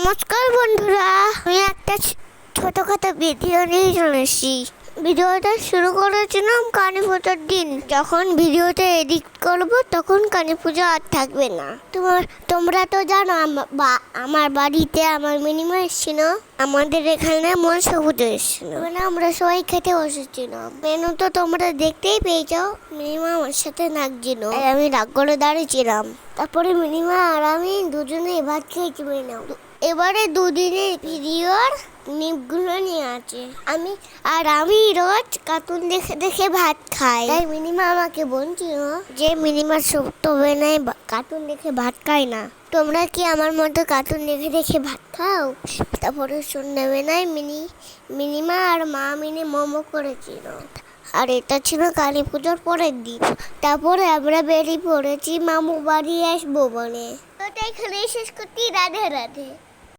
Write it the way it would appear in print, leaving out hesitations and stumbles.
নমস্কার বন্ধুরা, আমি একটা ছোটখাটো ভিডিও নিয়ে চলে এসেছি। ভিডিওটা শুরু করেছিলাম কালী পুজোর দিন। যখন ভিডিওটা এডিট করব তখন কালী পুজো আর থাকবে না। তোমরা তো জানো আমার বাড়িতে আমার মিনিমা এসেছিল, আমাদের এখানে মনসা পুজো এসেছিল, মানে আমরা সবাই খেতে বসেছিলাম। মেনু তো তোমরা দেখতেই পেয়েছো। মিনিমা আমার সাথে নাচছিল, আমি রাগ করে দাঁড়িয়েছিলাম। তারপরে মিনিমা আর আমি দুজনে ভাত খেয়েছি। এবারে দুদিনের ভিডিওর নিপগুলো নিয়ে আছে। আমি রোজ কার্টুন দেখে দেখে ভাত খাই, তাই মিনিমা আমাকে বলছিল যে মিনিমা তবে নাই কার্টুন দেখে ভাত খায় না। তোমরা কি আমার মতো কার্টুন দেখে দেখে ভাত খাও? তারপরে শুনবে নাই মিনিমা আর মা মিনি মোমো করেছিল, আর এটা ছিল কালী পুজোর পরের দিন। তারপরে আমরা বেরিয়ে পড়েছি মামু বাড়ি আসবো বলে। তো এখানেই শেষ করছি। রাধে রাধে।